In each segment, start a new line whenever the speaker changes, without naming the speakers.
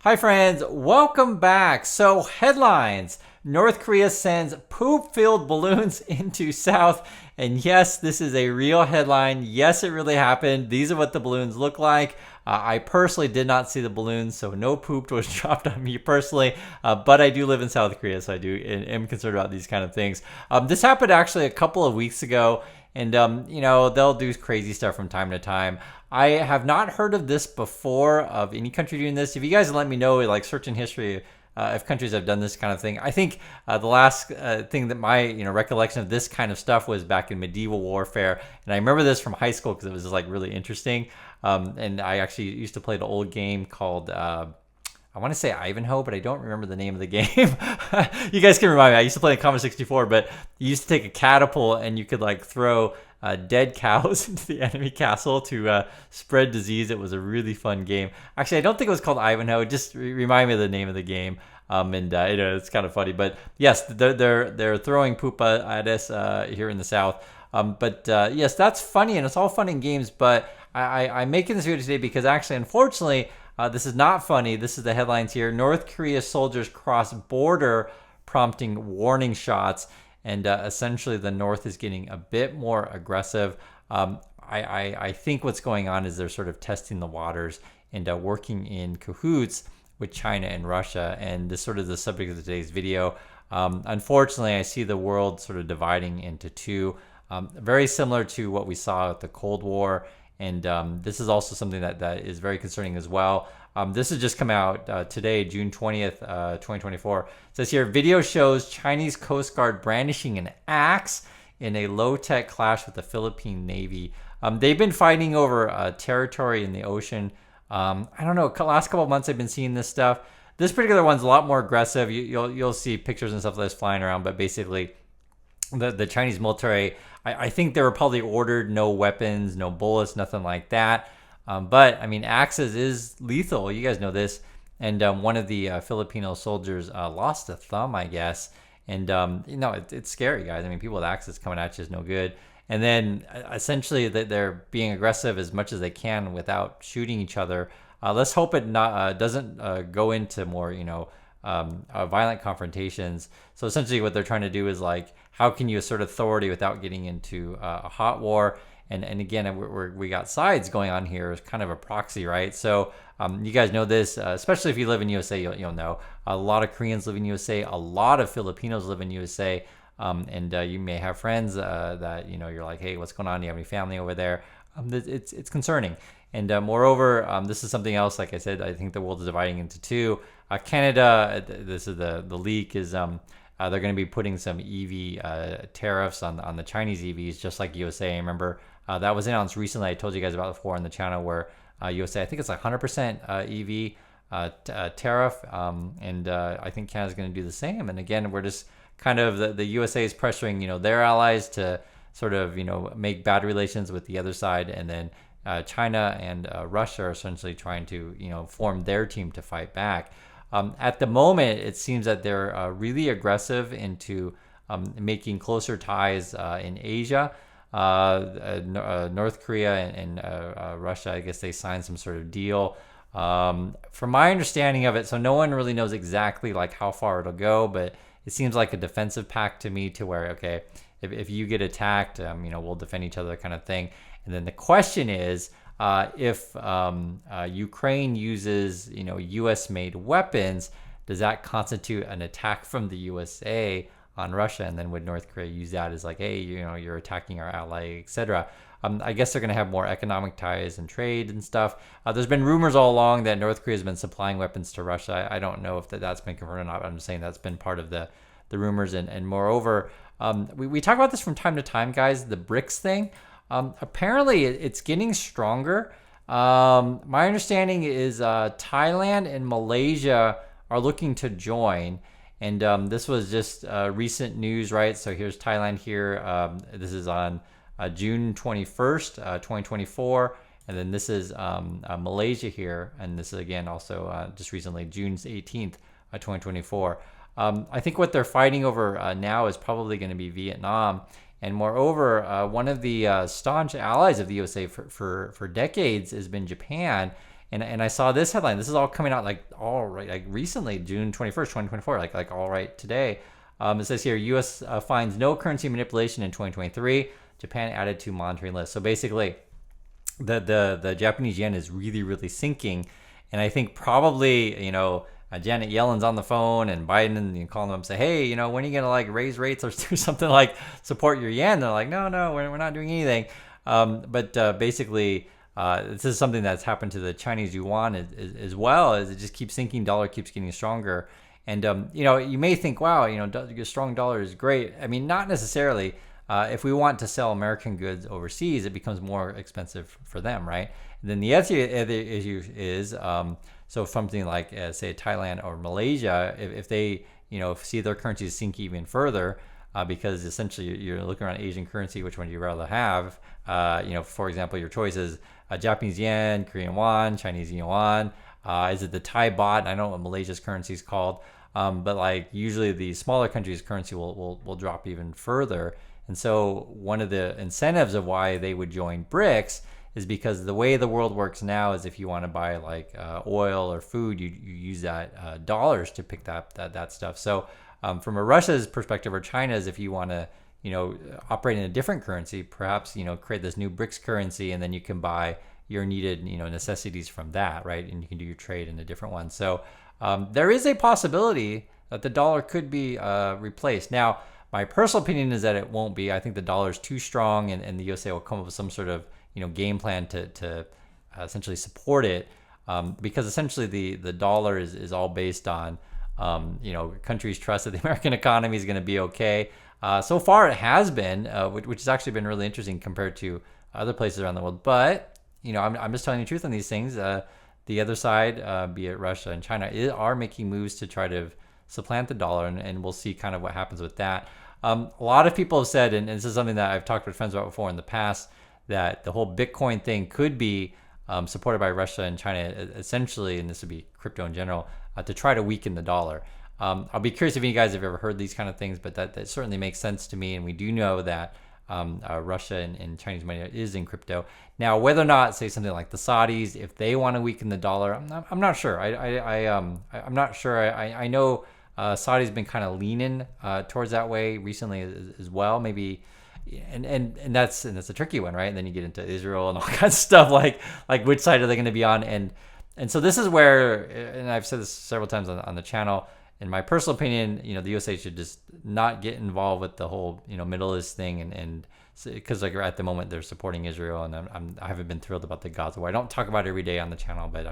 Hi friends, welcome back. So headlines, North Korea sends poop-filled balloons into South. And yes, this is a real headline. Yes, it really happened. These are what the balloons look like. I personally did not see the balloons, so no poop was dropped on me personally. But I do live in South Korea, so I am concerned about these kind of things. This happened actually a couple of weeks ago. And, they'll do crazy stuff from time to time. I have not heard of this before, of any country doing this. If you guys let me know, like search in history, if countries have done this kind of thing. I think the last thing that my recollection of this kind of stuff was back in medieval warfare. And I remember this from high school because it was just like really interesting. And I actually used to play the old game called I want to say Ivanhoe, but I don't remember the name of the game. You guys can remind me. I used to play in Commodore 64, but you used to take a catapult and you could like throw dead cows into the enemy castle to spread disease. It was a really fun game. Actually, I don't think it was called Ivanhoe. Just remind me of the name of the game. It's kind of funny. But yes, they're throwing poop at us here in the South. Yes, that's funny, and it's all fun in games. But I'm making this video today because actually, unfortunately, this is not funny. This is the headlines here. North Korea soldiers cross border, prompting warning shots. And essentially, the North is getting a bit more aggressive. I think what's going on is they're sort of testing the waters and working in cahoots with China and Russia. And this sort of the subject of today's video. Unfortunately, I see the world sort of dividing into two, very similar to what we saw at the Cold War. And this is also something that is very concerning as well. This has just come out today, June 20th, 2024. It says here, video shows Chinese Coast Guard brandishing an axe in a low-tech clash with the Philippine Navy. They've been fighting over territory in the ocean. I don't know, last couple of months I've been seeing this stuff. This particular one's a lot more aggressive. You'll see pictures and stuff that's flying around, but basically the Chinese military, I think they were probably ordered no weapons, no bullets, nothing like that. But I mean, axes is lethal. You guys know this. And one of the Filipino soldiers lost a thumb, I guess. And it's scary, guys. I mean, people with axes coming at you is no good. And then essentially they're being aggressive as much as they can without shooting each other. Let's hope it doesn't go into more, violent confrontations. So essentially what they're trying to do is like, how can you assert authority without getting into a hot war? And again, we got sides going on here. It's kind of a proxy, right? So you guys know this, especially if you live in USA, you'll know. A lot of Koreans live in USA. A lot of Filipinos live in USA. And you may have friends that, you're like, hey, what's going on? Do you have any family over there? It's concerning. And moreover, this is something else. Like I said, I think the world is dividing into two. Canada, this is the leak, is they're going to be putting some EV tariffs on the Chinese EVs, just like USA. I remember that was announced recently. I told you guys about before on the channel where USA, I think it's like 100% EV tariff, and I think Canada's going to do the same. And again, we're just kind of the USA is pressuring their allies to sort of make bad relations with the other side, and then China and Russia are essentially trying to form their team to fight back. At the moment, it seems that they're really aggressive into making closer ties in Asia. North Korea and Russia, I guess they signed some sort of deal. From my understanding of it, so no one really knows exactly like how far it'll go, but it seems like a defensive pact to me, to where, okay, if you get attacked, we'll defend each other, kind of thing. And then the question is, if Ukraine uses U.S.-made weapons, does that constitute an attack from the USA on Russia? And then would North Korea use that as like, hey, you're attacking our ally, etc.? I guess they're going to have more economic ties and trade and stuff. There's been rumors all along that North Korea has been supplying weapons to Russia. I don't know if that's been confirmed or not. I'm just saying that's been part of the rumors. And moreover, we talk about this from time to time, guys, the BRICS thing. Apparently it's getting stronger. My understanding is Thailand and Malaysia are looking to join. And this was just recent news, right? So here's Thailand here. This is on June 21st, 2024. And then this is Malaysia here. And this is, again, also just recently, June 18th, 2024. I think what they're fighting over now is probably going to be Vietnam. And moreover, one of the staunch allies of the USA for decades has been Japan. And I saw this headline. This is all coming out like all right, like recently, June 21st, 2024, like all right today. It says here, U.S. finds no currency manipulation in 2023. Japan added to monitoring list. So basically, the Japanese yen is really, really sinking. And I think probably, Janet Yellen's on the phone and Biden and calling them and say, hey, when are you going to like raise rates or do something like support your yen? They're like, no, we're not doing anything. But basically, this is something that's happened to the Chinese yuan as well, as it just keeps sinking, dollar keeps getting stronger. And, you may think, wow, a strong dollar is great. I mean, not necessarily. If we want to sell American goods overseas, it becomes more expensive for them, right? And then the other issue is, so something like, say, Thailand or Malaysia, if they, see their currencies sink even further, because essentially you're looking around Asian currency, which one do you rather have? For example, your choices, Japanese yen, Korean won, Chinese yuan. Is it the Thai baht? I don't know what Malaysia's currency is called, but like usually the smaller countries' currency will drop even further. And so one of the incentives of why they would join BRICS is because the way the world works now is if you want to buy like oil or food, you use that dollars to pick that stuff. So from a Russia's perspective or China's, if you want to operate in a different currency, perhaps create this new BRICS currency, and then you can buy your needed necessities from that, right? And you can do your trade in a different one. So there is a possibility that the dollar could be replaced. Now, my personal opinion is that it won't be. I think the dollar is too strong, and the USA will come up with some sort of game plan to essentially support it, because essentially the dollar is all based on countries' trust that the American economy is going to be okay. So far, it has been, which has actually been really interesting compared to other places around the world. But I'm just telling you the truth on these things. The other side, be it Russia and China, are making moves to try to supplant the dollar, and we'll see kind of what happens with that. A lot of people have said, and this is something that I've talked with friends about before in the past, that the whole Bitcoin thing could be supported by Russia and China, essentially, and this would be crypto in general, to try to weaken the dollar. I'll be curious if you guys have ever heard these kind of things, but that certainly makes sense to me, and we do know that Russia and Chinese money is in crypto. Now, whether or not, say something like the Saudis, if they want to weaken the dollar, I'm not sure. I'm not sure. I know Saudi's been kind of leaning towards that way recently as well. Maybe, and that's a tricky one, right? And then you get into Israel and all kinds of stuff, like which side are they going to be on? And so this is where, and I've said this several times on the channel, in my personal opinion, the USA should just not get involved with the whole, Middle East thing, and because like at the moment they're supporting Israel, and I haven't been thrilled about the Gaza war. I don't talk about it every day on the channel, but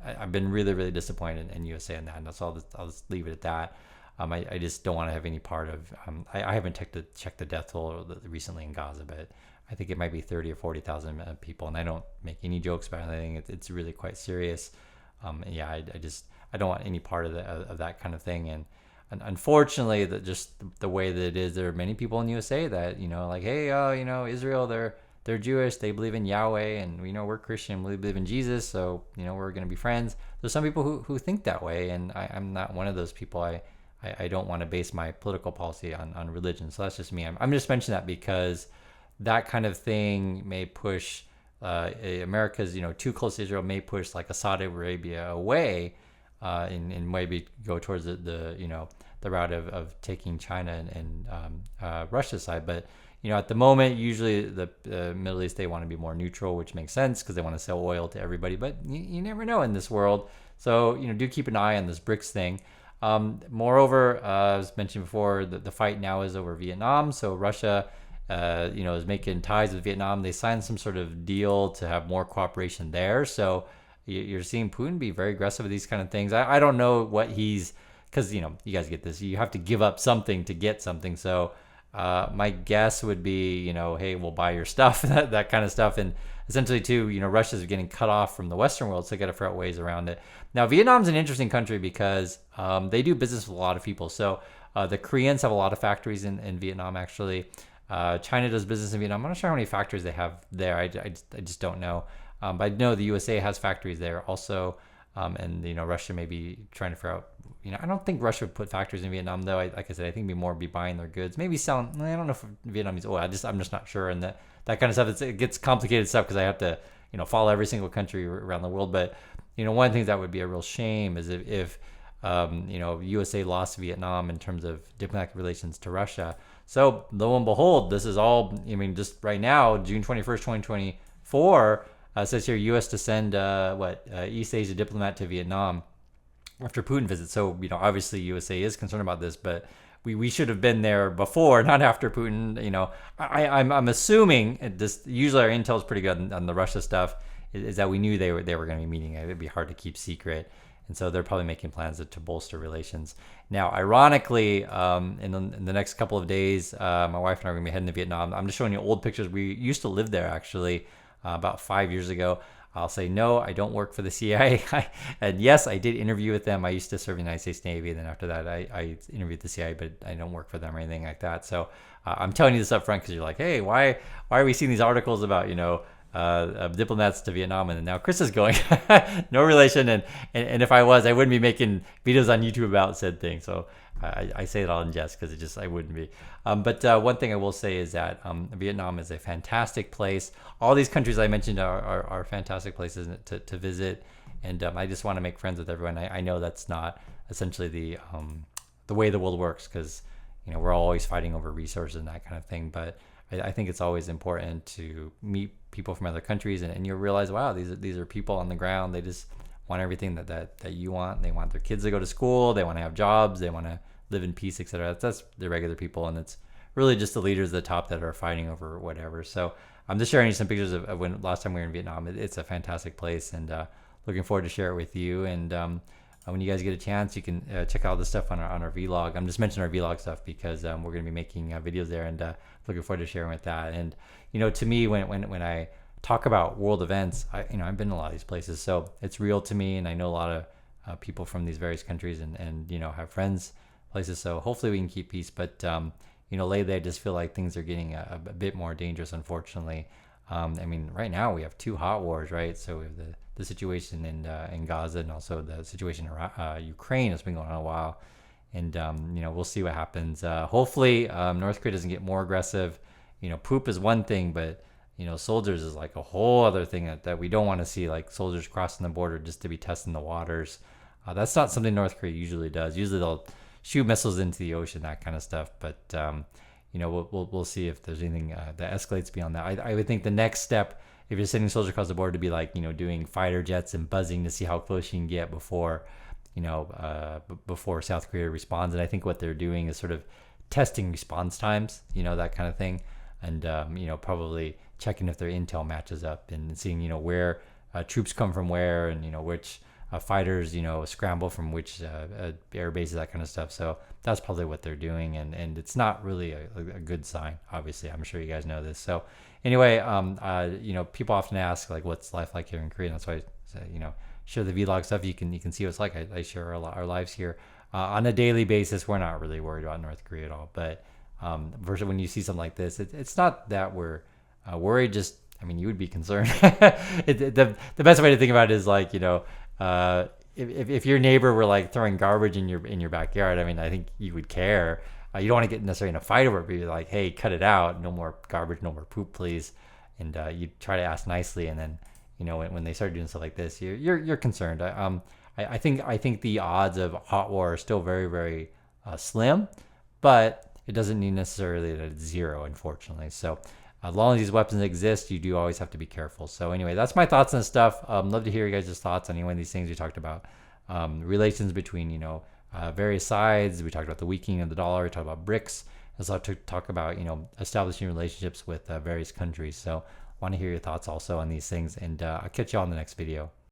I've been really, really disappointed in USA in that, and so I'll just leave it at that. I just don't want to have any part of. I haven't checked the death toll recently in Gaza, but I think it might be 30 or 40,000 people, and I don't make any jokes about anything. It's really quite serious. I don't want any part of that kind of thing. And unfortunately, just the way that it is, there are many people in the USA that like, hey, Israel, they're Jewish, they believe in Yahweh, and we're Christian, we believe in Jesus, so we're going to be friends. There's some people who think that way, and I'm not one of those people. I don't want to base my political policy on religion, so that's just me. I'm just mentioning that because that kind of thing may push America's too close to Israel, may push like a Saudi Arabia away, and maybe go towards the route of taking China and Russia's side. But at the moment, usually the Middle East, they want to be more neutral, which makes sense because they want to sell oil to everybody. But you never know in this world, so do keep an eye on this BRICS thing. Moreover, as mentioned before, the fight now is over Vietnam. So Russia, is making ties with Vietnam. They signed some sort of deal to have more cooperation there. So you're seeing Putin be very aggressive with these kind of things. I don't know what because you guys get this. You have to give up something to get something. So my guess would be, hey, we'll buy your stuff, that kind of stuff. And essentially too, Russia's getting cut off from the Western world, so they got to figure out ways around it. Now, Vietnam's an interesting country because they do business with a lot of people. So the Koreans have a lot of factories in Vietnam, actually. China does business in Vietnam. I'm not sure how many factories they have there. I just don't know. But I know the USA has factories there also. And, Russia may be trying to figure out, I don't think Russia would put factories in Vietnam, though. Like I said, I think it'd be buying their goods, maybe selling. I don't know if Vietnamese oil. I'm just not sure. And that kind of stuff, it gets complicated stuff because I have to, follow every single country around the world. But one of the things that would be a real shame is if USA lost Vietnam in terms of diplomatic relations to Russia. So lo and behold, this is all, just right now, June 21st, 2024, says here U.S. to send East Asia diplomat to Vietnam after Putin visits. So, obviously USA is concerned about this, but we should have been there before, not after Putin. I'm assuming this. Usually our intel is pretty good on the Russia stuff. Is that we knew they were going to be meeting. It'd be hard to keep secret, and so they're probably making plans to bolster relations. Now, ironically, in the next couple of days, my wife and I are going to be heading to Vietnam. I'm just showing you old pictures. We used to live there actually about 5 years ago. I'll say, no, I don't work for the CIA. And yes, I did interview with them. I used to serve in the United States Navy. And then after that, I interviewed the CIA, but I don't work for them or anything like that. So I'm telling you this up front because you're like, hey, why are we seeing these articles about, diplomats to Vietnam? And now Chris is going. No relation. And if I was, I wouldn't be making videos on YouTube about said thing. So I say it all in jest because I wouldn't be. But one thing I will say is that Vietnam is a fantastic place. All these countries I mentioned are fantastic places to visit, and I just want to make friends with everyone. I know that's not essentially the way the world works because we're always fighting over resources and that kind of thing. But I think it's always important to meet people from other countries and you realize, wow, these are people on the ground. They just want everything that you want. They want their kids to go to school. They want to have jobs. They want to live in peace, etc. That's the regular people, and it's really just the leaders at the top that are fighting over whatever. So I'm just sharing you some pictures of when last time we were in Vietnam. It's a fantastic place, and looking forward to share it with you. And when you guys get a chance, you can check out the stuff on our vlog. I'm just mentioning our vlog stuff because we're going to be making videos there, and looking forward to sharing with that. And to me, when I talk about world events, I've been to a lot of these places, so it's real to me, and I know a lot of people from these various countries, and have friends places. So hopefully we can keep peace. But lately I just feel like things are getting a bit more dangerous, unfortunately. Right now we have two hot wars, right? So we have the situation in Gaza, and also the situation in Ukraine has been going on a while. And we'll see what happens. Hopefully North Korea doesn't get more aggressive. Poop is one thing, but soldiers is like a whole other thing that we don't want to see, like soldiers crossing the border just to be testing the waters. That's not something North Korea usually does. Usually they'll shoot missiles into the ocean, that kind of stuff. But we'll see if there's anything that escalates beyond that. I would think the next step, if you're sending soldiers across the border, to be like doing fighter jets and buzzing to see how close you can get before before South Korea responds. And I think what they're doing is sort of testing response times, that kind of thing, and probably checking if their intel matches up and seeing where troops come from where, and which fighters scramble from which air bases, that kind of stuff. So that's probably what they're doing, and it's not really a good sign. Obviously, I'm sure you guys know this. So anyway, people often ask like, what's life like here in Korea? And that's why I say, share the vlog stuff. You can see what it's like. I share our lives here on a daily basis. We're not really worried about North Korea at all. But versus when you see something like this, it's not that we're worried. Just you would be concerned. The best way to think about it is like if your neighbor were like throwing garbage in your backyard, I think you would care. You don't want to get necessarily in a fight over it, but you're like, hey, cut it out. No more garbage, no more poop, please. And you try to ask nicely, and then when they start doing stuff like this, you're concerned. I think the odds of hot war are still very, very slim, but it doesn't mean necessarily that it's zero, unfortunately. So as long as these weapons exist, you do always have to be careful. So anyway, that's my thoughts on this stuff. Love to hear you guys' thoughts on any one of these things we talked about. Relations between various sides. We talked about the weakening of the dollar. We talked about BRICS. Let's also talk about establishing relationships with various countries. So want to hear your thoughts also on these things, and I'll catch you all in the next video.